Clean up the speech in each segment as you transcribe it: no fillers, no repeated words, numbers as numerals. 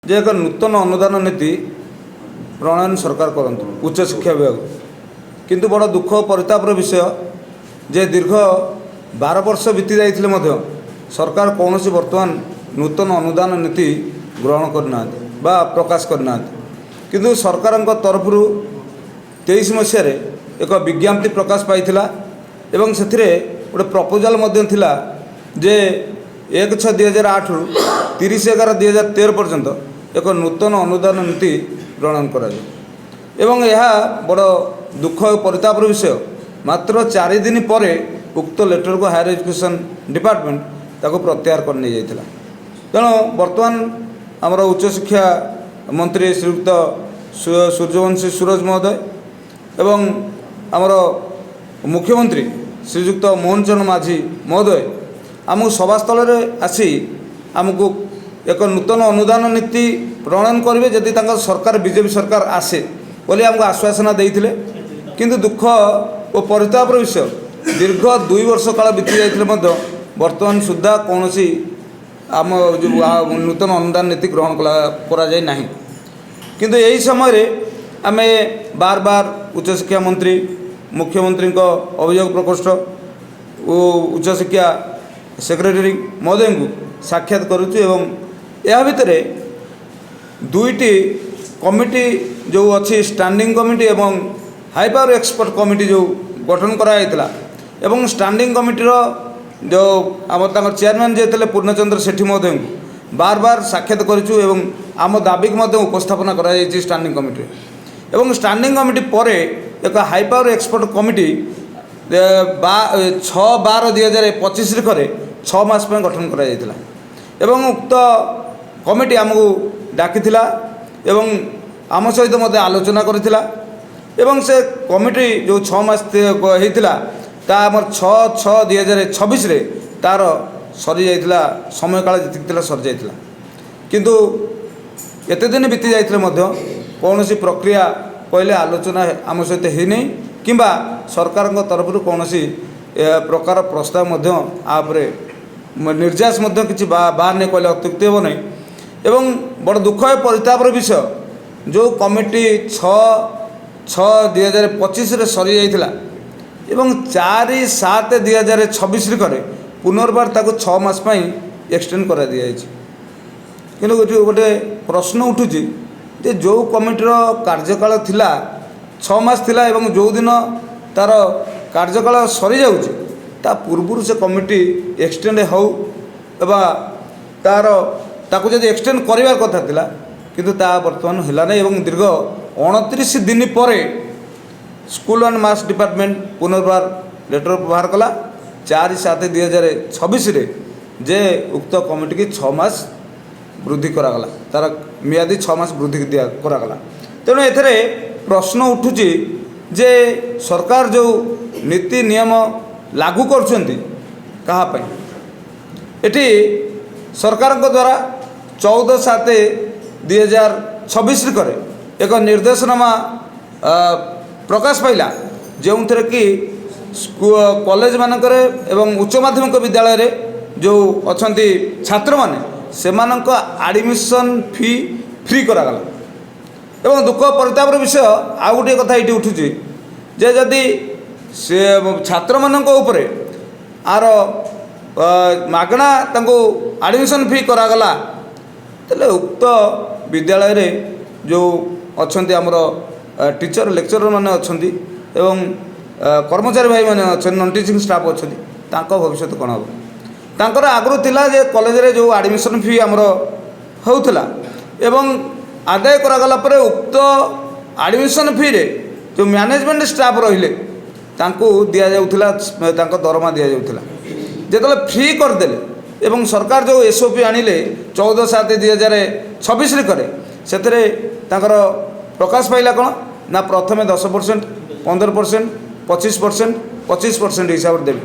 जे एक नूतन अनुदान नीति प्रणयन सरकार करंतु उच्च शिक्षा विभाग किंतु बड़ दुख और परितापर विषय जे दीर्घ 12 वर्ष बीती जाइथिले मध्य सरकार कौन वर्तमान नूतन अनुदान नीति ग्रहण करना बा प्रकाश करना किंतु सरकार तरफ 23 मसीह एक विज्ञप्ति प्रकाश पाइथिला एवं से गोटे प्रपोजाल मध्य थिला जे 1/6/2008 रु 30/11/2013 पर्यंत एक नूतन अनुदान नीति ग्रहण करा एवं यह बड़ दुख और परितापर विषय मात्र 4 दिन पर उक्त लेटर को हायर एजुकेशन डिपार्टमेंट ताको प्रत्याहार कर नहीं जाइथिला। तेणु वर्तमान आमर उच्च शिक्षा मंत्री श्रीयुक्त सूर्यवंशी सूरज महोदय एवं आमर मुख्यमंत्री श्रीयुक्त मोहन चरण माझी महोदय आमको सभास्थल आसी आमको एक नूतन अनुदान नीति प्रणयन करेंगे जदि सरकार बीजेपी सरकार आसे बोली आमको आश्वासना देते किंतु दुख और परितापर विषय दीर्घ 2 वर्ष काल बीती जाइए वर्तमान सुधा कौन आम जो नूतन अनुदान नीति ग्रहण करा जाए नहीं किंतु यही समय आम बार बार उच्च शिक्षा मंत्री मुख्यमंत्री अभियोग प्रकोष्ठ और उच्च शिक्षा सेक्रेटरी महोदय को साक्षात करुचु एवं यह भितर दुईटी कमिटी जो अच्छी स्टैंडिंग कमिटी एवं हाई पावर एक्सपर्ट कमिटी जो गठन कराइला एवं स्टैंडिंग कमिटीर जो आम चेयरमैन जे थे पूर्णचंद्र सेठी महोदय को बार बार साक्षात करूँ एवं आम दाबी को उपस्थापना करा स्टैंडिंग कमिटी एवं स्टैंडिंग कमिटी पर एक हाई पावर एक्सपर्ट कमिटी 6/12/2025 करे 6 मास गठन करा एवं उक्त कमिटी आमको डाकी एवं आम सहित मत आलोचना करथिला एवं से कमिटी जो 6 मास होता ता आमर 6/6/2026 रे तार सरी जाइथिला समय काल जी सरी जाइथिला किंतु एते दिन बीती जाइथिले मध्य कौन सी प्रक्रिया कहले आलोचना आम सहित है नहीं किंबा सरकार तरफ कौन प्रकार प्रस्ताव मध्य आपरे निर्यास मध्य किसी बाहर नहीं कहले अत्युक्ति हो नहीं एवं बड़ दुख और परितापर विषय जो कमिटी 6/6/2025 रे सरी जाइथिला एवं 4/7/2026 करे पुनर्बार ताको 6 मास एक्सटेंड करा दिया किंतु गोटे प्रश्न उठुची जे जो कमिटीर कार्यकाल थिला 6 मास थिला एवं जो दिन तार कार्यकाल सरी जाउची ता पूर्व से कमिटी एक्सटेंड हो तार ताको जदि एक्सटेंड करिवार कथा थिला किंतु ता वर्तमान हिला नै एवं दीर्घ 29 दिन पर स्कूल एंड मास डिपार्टमेंट पुनर्बार लेटर बाहर कला 4/7/2026 रे जे उक्त कमिटी की 6 मास वृद्धि करागला तार मियादी 6 मास वृद्धि दिया करागला। तेणु एथरे प्रश्न उठुची जे सरकार जो नीति नियम लागू करछंती कहा पई एटी सरकार द्वारा 14/7/2026 करे एक निर्देशनामा प्रकाश पाइला जो थे कि कॉलेज मानकर एवं उच्च माध्यमिक विद्यालय रे जो अछंती छात्र माने सेमानक एडमिशन फी फ्री करागला एवं दुख परितापर विषय आ गोटे कथा ये उठुची जे जदि से छात्र मानक उपरे आर मागणा तांको एडमिशन फी करागला तले उक्त विद्यालय रे जो अछंती हमर टीचर लेक्चरर माने अछंती एवं कर्मचारी भाई माने अछन नॉन टीचिंग स्टाफ अछंती तांको भविष्य कोन हो तांकर आगु थिला जे कॉलेज रे जो एडमिशन फी हमर होउथला एवं आदाय करागला परे उक्त एडमिशन फी रे जो मैनेजमेंट स्टाफ रहिले तांको दिया जाउथला तांको दरमा दिया जाउथला जेतले फ्री कर देले एवं सरकार जो एसओपी आनिले 14/7/2026 रे करे सेतरे तांकर प्रकाश पाइला कौन ना प्रथमे 10%, 15%, 25%, 25% हिसाब से देवे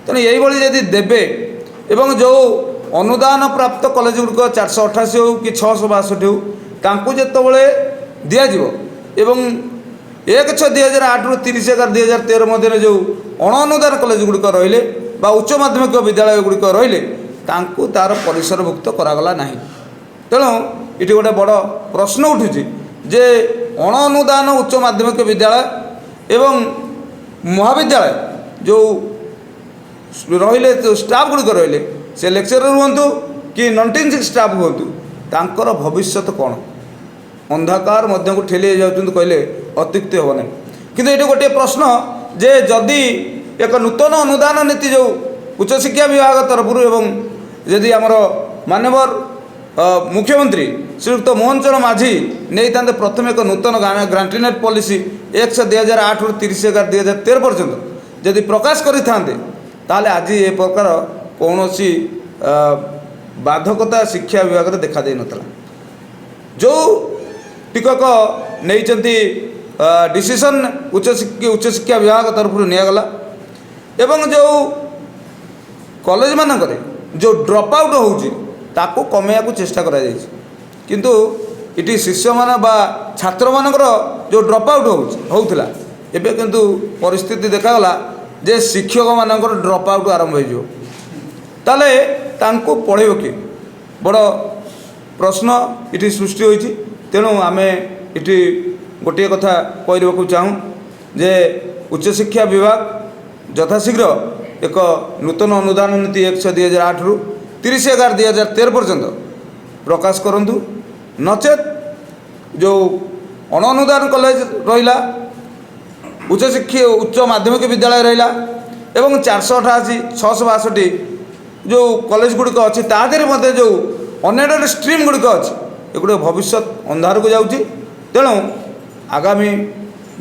तेणु यही जदि देवे एवं जो अनुदान प्राप्त कॉलेज गुड़िक 488 हो कि 662 हो तांको जेतबेले दियाजिवो एवं 1/6/2008 रु 30/11/2013 मध्य जो अणअनुदान कॉलेज गुड़िक रहिले बा उच्च माध्यमिक विद्यालय गुड़िक रहिले तांको तार परिसरभुक्त करागला नहीं तेणु ये गोटे बड़ प्रश्न उठुची जे अण अनुदान उच्च माध्यमिक विद्यालय एवं महाविद्यालय जो रहिले स्टाफ गुड़िक रहिले से लेक्चरर हूँ कि नॉन टीचिंग स्टाफ हूँ तांकर भविष्य कौन अंधकार मध्य को ठेली जाऊँ कहले अत्युक्ति हम ना कि ये गोटे प्रश्न जे जदि एक नूतन अनुदान नीति जो उच्चशिक्षा विभाग तरफ एवं यदि आमर मानवर मुख्यमंत्री श्रीयुक्त मोहन चरण माझी नहीं प्रथम एक नूतन ग्रांटीनेट पॉलिसी 1 से 2008 रु 30/11/2013 पर्यंत यदि प्रकाश करें ताले आज ये प्रकार कौन बाधकता शिक्षा विभाग में देखा दे नतला जो टिकक नहीं डिसीजन उच्च शिक्षा विभाग तरफ निगला एवं जो कॉलेज मानक जो ड्रॉप आउट होता कमेया को चेष्टा करा किंतु इटी शिष्य मान बा छात्र मानकर जो ड्रॉप आउट होता एबे किंतु परिस्थिति देखा जे शिक्षक मानकर ड्रॉप आउट आरंभ हो ताले तांको पढ़ेब कि बड़ प्रश्न इटी सृष्टि होइछि तेणु आमे इटी गोटे कथा कहवाक चाहूँ जे उच्च शिक्षा विभाग यथाशीघ्र एक नूतन अनुदान नीति 1 से 2008 रु 30/11/2013 पर्यंत प्रकाश करंतु नचेत जो अण अनुदान कॉलेज रहिला उच्च माध्यमिक विद्यालय रहिला एवं 488 662 जो कॉलेज गुड़िक अच्छी तादेह मध्य जो अनएडेड स्ट्रीम गुड़िक अच्छी एगुड़े भविष्य अंधार को जाऊँगी तेणु आगामी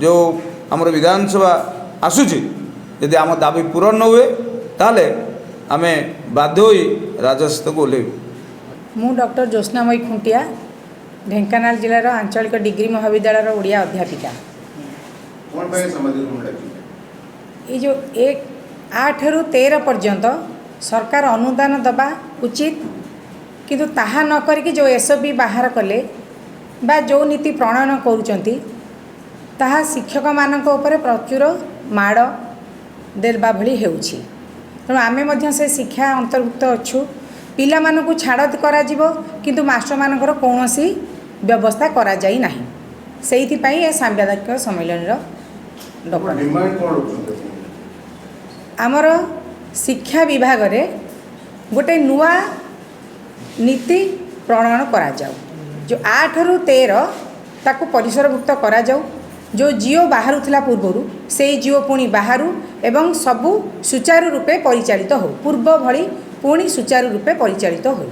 जो आमर विधानसभा आसूची यदि आम दाबी पूरण न हुए ताले आमे बाध्य होई राजस्व को ओह्लैबू। मु डॉक्टर ज्योत्स्नामयी खुंटिया ढेंकानाल जिलार आंचलिक डिग्री महाविद्यालय ओडिया अध्यापिका। ये जो 8 रु 13 पर्यंत सरकार अनुदान दबा उचित किंतु ताहा न करिकी जो एसओपी बाहर कले बा जो नीति प्रणयन करुचंती ताहा शिक्षक मानक ऊपर प्रचुर माड़ देवा भली हेउछि तेणु आमे मध्य से शिक्षा अंतर्भुक्त अच्छु पिला मानकु छाड़ करा जिवो किंतु मास्टर मानकर कौनसी व्यवस्था करा जाई नाही सेइथि पई ए सांविधानिक सम्मेलन आमर शिक्षा विभाग रे गोटे नुआ नीति प्रणयन करा जाऊ जो 8 रु 13 ताकू परिसरभुक्त करा जाऊ जो जिओ बाहर थिला पूर्वरु से जिओ पुणी बाहरु एवं सबु सुचारू रूपे परिचालित हो पूर्व भली पुणी सुचारू रूपे परिचालित हो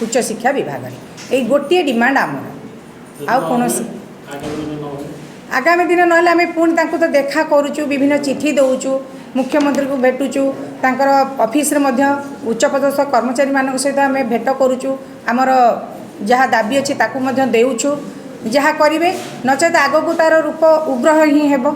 उच्च शिक्षा विभाग रे ए गोटे डिमांड आमर आउ कोन आगामी दिन नहले आमे पुणी तांको तो देखा करूचु विभिन्न चिठी दउचु मुख्यमंत्री को भेटुचु तांकर ऑफिस रे मध्य उच्चपदस्थ कर्मचारी मान सहित आम भेट करुचु आमर जहाँ दाबी अच्छी ताकू मध्य देउछु जहाँ करिवे नचेत आगो को तार रूप उग्र ही हेबो।